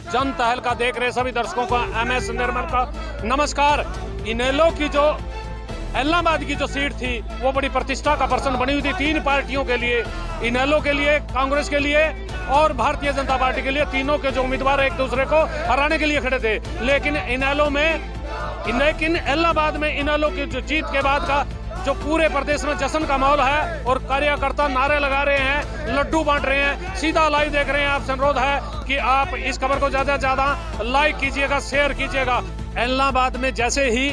जनता हल्का देख रहे सभी दर्शकों का MS निर्मल का नमस्कार। इनेलो की जो इलाहाबाद की जो सीट थी वो बड़ी प्रतिष्ठा का प्रश्न बनी हुई थी तीन पार्टियों के लिए, इनेलो के लिए, कांग्रेस के लिए और भारतीय जनता पार्टी के लिए। तीनों के जो उम्मीदवार एक दूसरे को हराने के लिए खड़े थे, लेकिन इलाहाबाद में इनेलो की जो जीत के बाद का जो पूरे प्रदेश में जश्न का माहौल है और कार्यकर्ता नारे लगा रहे हैं, लड्डू बांट रहे हैं। सीधा लाइव देख रहे हैं, आपसे अनुरोध है कि आप इस खबर को ज्यादा से ज्यादा लाइक कीजिएगा, शेयर कीजिएगा। इलाहाबाद में जैसे ही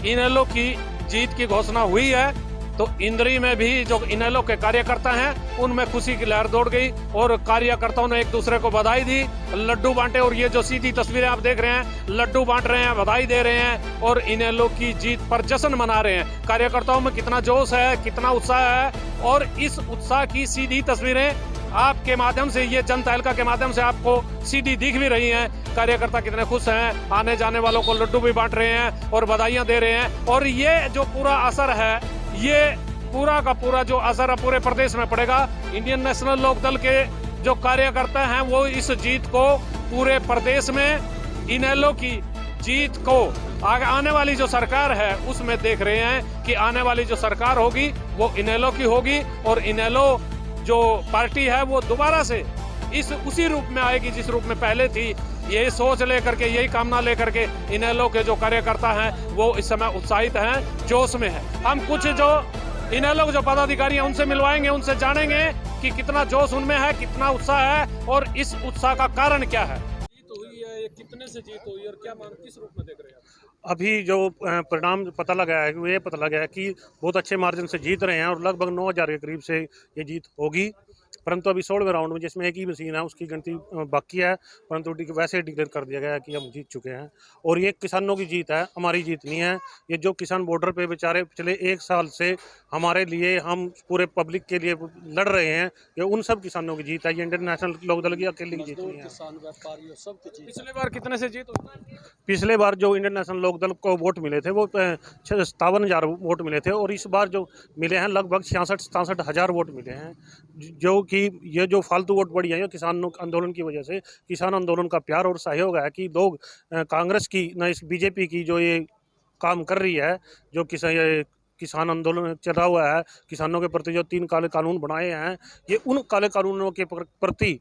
इनेलो की जीत की घोषणा हुई है तो इंद्री में भी जो इनेलो के कार्यकर्ता हैं उनमें खुशी की लहर दौड़ गई और कार्यकर्ताओं ने एक दूसरे को बधाई दी, लड्डू बांटे। और ये जो सीधी तस्वीरें आप देख रहे हैं, लड्डू बांट रहे हैं, बधाई दे रहे हैं और इनेलो की जीत पर जश्न मना रहे हैं। कार्यकर्ताओं में कितना जोश है, कितना उत्साह है और इस उत्साह की सीधी तस्वीरें आपके माध्यम से, ये जनता हल्का के माध्यम से आपको सीधी दिख भी रही हैं। कार्यकर्ता कितने खुश हैं, आने जाने वालों को लड्डू भी बांट रहे हैं और बधाइयां दे रहे हैं। और ये जो पूरा असर है, ये पूरा का पूरा जो असर है पूरे प्रदेश में पड़ेगा। इंडियन नेशनल लोकदल के जो कार्यकर्ता हैं वो इस जीत को पूरे प्रदेश में, इनेलो की जीत को आगे आने वाली जो सरकार है उसमें देख रहे हैं कि आने वाली जो सरकार होगी वो इनेलो की होगी और इनेलो जो पार्टी है वो दोबारा से उसी रूप में आएगी जिस रूप में पहले थी। यही सोच लेकर के, यही कामना लेकर के इनेलो के जो कार्यकर्ता हैं वो इस समय उत्साहित हैं, जोश में है। हम कुछ जो इनेलो के जो पदाधिकारी हैं उनसे मिलवाएंगे, उनसे जानेंगे कि कितना जोश उनमें है, कितना उत्साह है और इस उत्साह का कारण क्या है। जीत हुई है, ये कितने से जीत हुई और क्या किस रूप में देख रहे हैं? अभी जो परिणाम पता लगा है वो ये पता लगा है कि बहुत अच्छे मार्जिन से जीत रहे हैं और लगभग 9,000 के करीब से ये जीत होगी। परंतु अभी 16वें राउंड में जिसमें एक ही मशीन है उसकी गिनती बाकी है, परंतु वैसे डिक्लेयर कर दिया गया है कि हम जीत चुके हैं। और ये किसानों की जीत है, हमारी जीत नहीं है। ये जो किसान बॉर्डर पे बेचारे पिछले 1 साल से हमारे लिए, हम पूरे पब्लिक के लिए लड़ रहे हैं, ये उन सब किसानों की जीत है। ये इंडियन नेशनल लोकदल की अकेले की जीत नहीं है। पिछले बार कितने से जीत हुई? पिछले बार जो इंडियन नेशनल लोकदल को वोट मिले थे वो 57,000 वोट मिले थे और इस बार जो मिले हैं लगभग 66-67 हज़ार वोट मिले हैं। जो कि ये जो फालतू वोट बढ़ी है किसान आंदोलन की वजह से, किसान आंदोलन का प्यार और सहयोग है कि लोग कांग्रेस की न इस बीजेपी की जो ये काम कर रही है, जो किसान आंदोलन चला हुआ है, किसानों के प्रति जो 3 काले कानून बनाए हैं, ये उन काले कानूनों के प्रति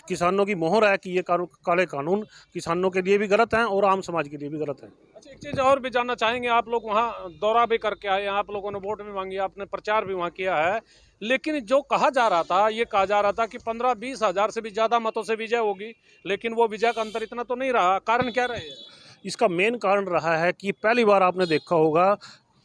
किसानों की मोहर है कि ये काले कानून किसानों के लिए भी गलत हैं और आम समाज के लिए भी गलत हैं। अच्छा, एक चीज़ और भी जानना चाहेंगे, आप लोग वहाँ दौरा भी करके आए, आप लोगों ने वोट भी मांगी, आपने प्रचार भी वहाँ किया है, लेकिन जो कहा जा रहा था, ये कहा जा रहा था कि 15-20 हज़ार से भी ज़्यादा मतों से विजय होगी, लेकिन वो विजय का अंतर इतना तो नहीं रहा। कारण क्या रहे? इसका मेन कारण रहा है कि पहली बार आपने देखा होगा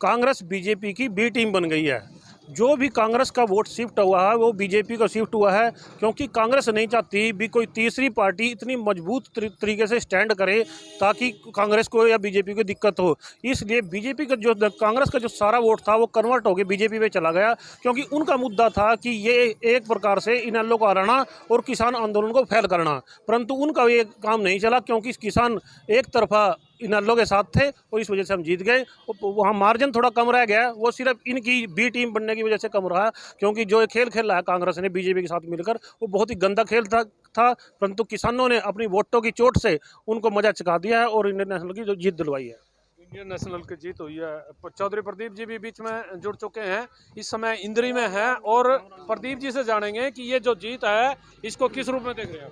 कांग्रेस बीजेपी की बी टीम बन गई है। जो भी कांग्रेस का वोट शिफ्ट हुआ है वो बीजेपी को शिफ्ट हुआ है, क्योंकि कांग्रेस नहीं चाहती भी कोई तीसरी पार्टी इतनी मजबूत तरीके से स्टैंड करे ताकि कांग्रेस को या बीजेपी को दिक्कत हो। इसलिए बीजेपी का जो कांग्रेस का जो सारा वोट था वो कन्वर्ट होकर बीजेपी में चला गया, क्योंकि उनका मुद्दा था कि ये एक प्रकार से इनेलो को हराना और किसान आंदोलन को फैल करना। परंतु उनका ये काम नहीं चला, क्योंकि किसान एक तरफा इनेलो के साथ थे और इस वजह से हम जीत गए। वहाँ मार्जिन थोड़ा कम रह गया, वो सिर्फ इनकी बी टीम बनने की वजह से कम रहा, क्योंकि जो खेल खेला है कांग्रेस ने बीजेपी के साथ मिलकर वो बहुत ही गंदा खेल था। परंतु किसानों ने अपनी वोटों की चोट से उनको मजा चखा दिया है और इंडियन नेशनल की जो जीत दिलवाई है। इंडियन नेशनल की जीत हुई है। चौधरी प्रदीप जी भी बीच में जुड़ चुके हैं, इस समय इंद्री में हैं और प्रदीप जी से जानेंगे कि ये जो जीत है इसको किस रूप में देख रहे हैं।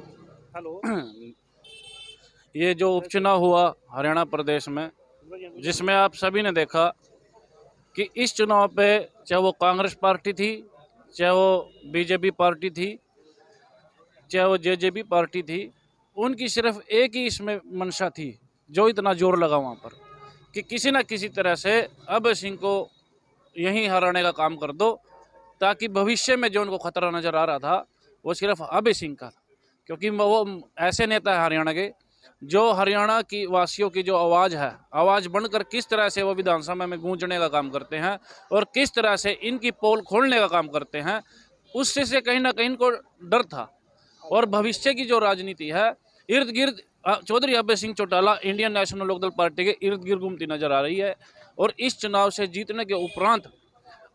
हेलो। ये जो उपचुनाव हुआ हरियाणा प्रदेश में, जिसमें आप सभी ने देखा कि इस चुनाव पे चाहे वो कांग्रेस पार्टी थी, चाहे वो बीजेपी पार्टी थी, चाहे वो जेजेपी पार्टी थी, उनकी सिर्फ एक ही इसमें मंशा थी जो इतना जोर लगा वहाँ पर कि किसी न किसी तरह से अभय सिंह को यहीं हराने का काम कर दो, ताकि भविष्य में जो उनको खतरा नज़र आ रहा था वो सिर्फ अभय सिंह का था। क्योंकि वो ऐसे नेता है हरियाणा के जो हरियाणा की वासियों की जो आवाज़ है, आवाज़ बनकर किस तरह से वो विधानसभा में गूंजने का काम करते हैं और किस तरह से इनकी पोल खोलने का काम करते हैं, उससे से कहीं ना कहीं इनको डर था। और भविष्य की जो राजनीति है इर्द गिर्द Chaudhary Abhay Singh Chautala Indian National Lokdal party के इर्द गिर्द घूमती नजर आ रही है। और इस चुनाव से जीतने के उपरांत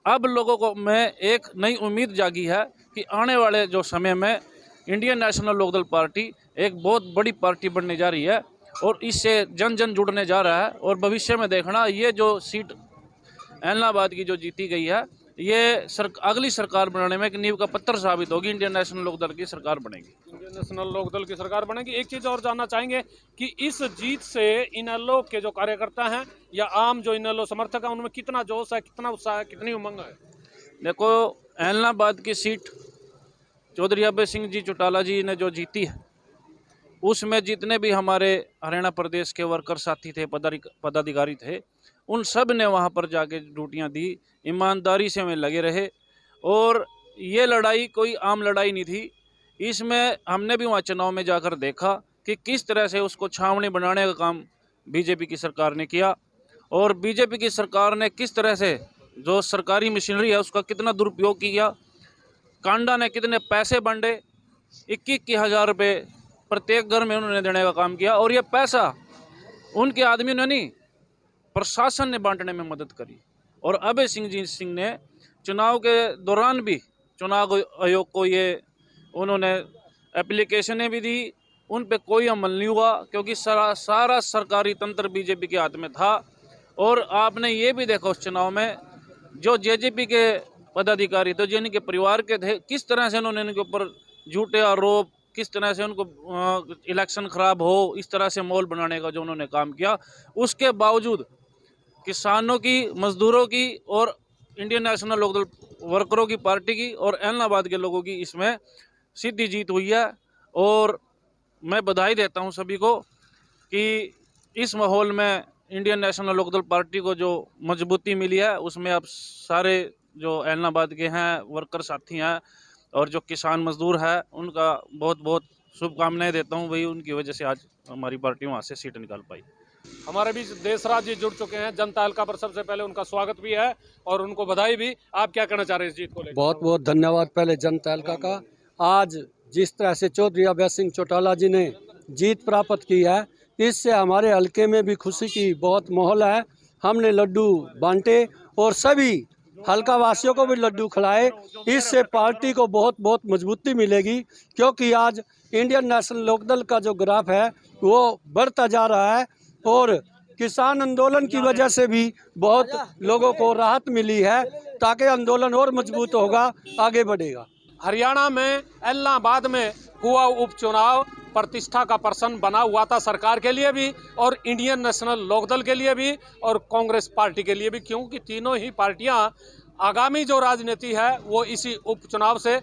अब लोगों को में एक नई उम्मीद जागी है कि आने वाले जो समय में इंडियन नेशनल लोकदल पार्टी एक बहुत बड़ी पार्टी बनने जा रही है और इससे जन जन जुड़ने जा रहा है। और भविष्य में देखना, ये जो सीट एलनाबाद की जो जीती गई है, ये अगली सरकार बनाने में एक नींव का पत्थर साबित होगी। इंडियन नेशनल लोकदल की सरकार बनेगी। इंडियन नेशनल लोकदल की सरकार बनेगी। एक चीज़ और जानना चाहेंगे कि इस जीत से इनेलो के जो कार्यकर्ता हैं या आम जो इनेलो समर्थक हैं, उनमें कितना जोश है, कितना उत्साह है, कितनी उमंग है? देखो, एलनाबाद की सीट चौधरी अभय सिंह जी चौटाला जी ने जो जीती है, उसमें जितने भी हमारे हरियाणा प्रदेश के वर्कर साथी थे, पदाधिकारी थे, उन सब ने वहाँ पर जाके ड्यूटियाँ दी, ईमानदारी से में लगे रहे। और ये लड़ाई कोई आम लड़ाई नहीं थी। इसमें हमने भी वहाँ चुनाव में जाकर देखा कि किस तरह से उसको छावनी बनाने का काम बीजेपी की सरकार ने किया, और बीजेपी की सरकार ने किस तरह से जो सरकारी मशीनरी है उसका कितना दुरुपयोग किया। कांडा ने कितने पैसे बांटे, 21 हज़ार रुपये प्रत्येक घर में उन्होंने देने का काम किया। और ये पैसा उनके आदमियों ने नहीं, प्रशासन ने बांटने में मदद करी। और अभय सिंह ने चुनाव के दौरान भी चुनाव आयोग को ये उन्होंने एप्लीकेशनें भी दी, उन पे कोई अमल नहीं हुआ, क्योंकि सारा सरकारी तंत्र बीजेपी के हाथ में था। और आपने ये भी देखा उस चुनाव में जो जेजेपी के पदाधिकारी थे, जो इनके परिवार के थे, किस तरह से उन्होंने इनके ऊपर झूठे आरोप, किस तरह से उनको इलेक्शन खराब हो, इस तरह से माहौल बनाने का जो उन्होंने काम किया। उसके बावजूद किसानों की, मजदूरों की और इंडियन नेशनल लोकदल वर्करों की पार्टी की और एलनाबाद के लोगों की इसमें सीधी जीत हुई है। और मैं बधाई देता हूं सभी को कि इस माहौल में इंडियन नेशनल लोकदल पार्टी को जो मजबूती मिली है, उसमें अब सारे जो एलनाबाद के हैं वर्कर साथी हैं और जो किसान मजदूर है, उनका बहुत बहुत शुभकामनाएं देता हूं। भाई, उनकी वजह से आज हमारी पार्टी वहाँ से सीट निकाल पाई। हमारे बीच देशराज जी जुड़ चुके हैं जनता हल्का पर। सबसे पहले उनका स्वागत भी है और उनको बधाई भी। आप क्या कहना चाह रहे हैं इस जीत को लेकर? बहुत बहुत धन्यवाद पहले जनता हल्का का। आज जिस तरह से चौधरी अभय सिंह चौटाला जी ने जीत प्राप्त की है, इससे हमारे हल्के में भी खुशी की बहुत माहौल है। हमने लड्डू बांटे और सभी हल्का वासियों को भी लड्डू खिलाए। इससे पार्टी को बहुत बहुत मजबूती मिलेगी, क्योंकि आज इंडियन नेशनल लोकदल का जो ग्राफ है वो बढ़ता जा रहा है और किसान आंदोलन की वजह से भी बहुत लोगों को राहत मिली है, ताकि आंदोलन और मजबूत होगा, आगे बढ़ेगा। हरियाणा में इलाहाबाद में हुआ उपचुनाव प्रतिष्ठा का प्रश्न बना हुआ था सरकार के लिए भी और इंडियन नेशनल लोकदल के लिए भी और कांग्रेस पार्टी के लिए भी, क्योंकि तीनों ही पार्टियां आगामी जो राजनीति है वो इसी उपचुनाव से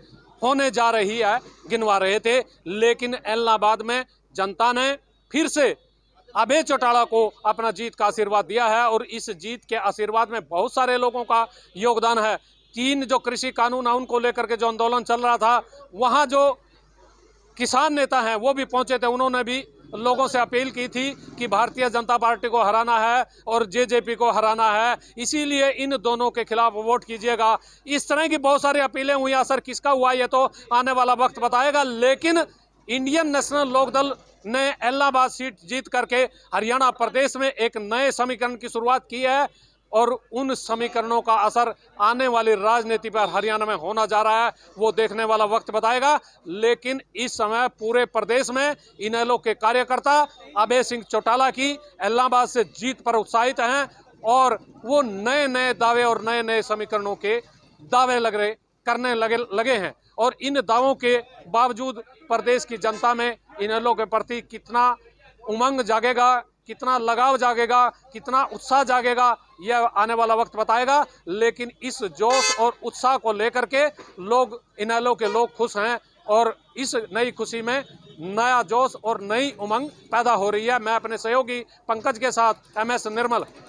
होने जा रही है गिनवा रहे थे। लेकिन इलाहाबाद में जनता ने फिर से अभय चौटाला को अपना जीत का आशीर्वाद दिया है और इस जीत के आशीर्वाद में बहुत सारे लोगों का योगदान है। 3 जो कृषि कानून है उनको लेकर के जो आंदोलन चल रहा था, वहां जो किसान नेता हैं वो भी पहुंचे थे। उन्होंने भी लोगों से अपील की थी कि भारतीय जनता पार्टी को हराना है और जेजेपी को हराना है, इसीलिए इन दोनों के खिलाफ वोट कीजिएगा। इस तरह की बहुत सारी अपीलें हुई। असर किसका हुआ ये तो आने वाला वक्त बताएगा। लेकिन इंडियन नेशनल लोकदल ने इलाहाबाद सीट जीत करके हरियाणा प्रदेश में एक नए समीकरण की शुरुआत की है और उन समीकरणों का असर आने वाली राजनीति पर हरियाणा में होना जा रहा है, वो देखने वाला वक्त बताएगा। लेकिन इस समय पूरे प्रदेश में इनेलो के कार्यकर्ता अभय सिंह चौटाला की इलाहाबाद से जीत पर उत्साहित हैं और वो नए नए दावे और नए नए समीकरणों के दावे करने लगे हैं। और इन दावों के बावजूद प्रदेश की जनता में इनेलो के प्रति कितना उमंग जागेगा, कितना लगाव जागेगा, कितना उत्साह जागेगा, यह आने वाला वक्त बताएगा। लेकिन इस जोश और उत्साह को लेकर के लोग, इनेलो के लोग खुश हैं और इस नई खुशी में नया जोश और नई उमंग पैदा हो रही है। मैं अपने सहयोगी पंकज के साथ MS निर्मल।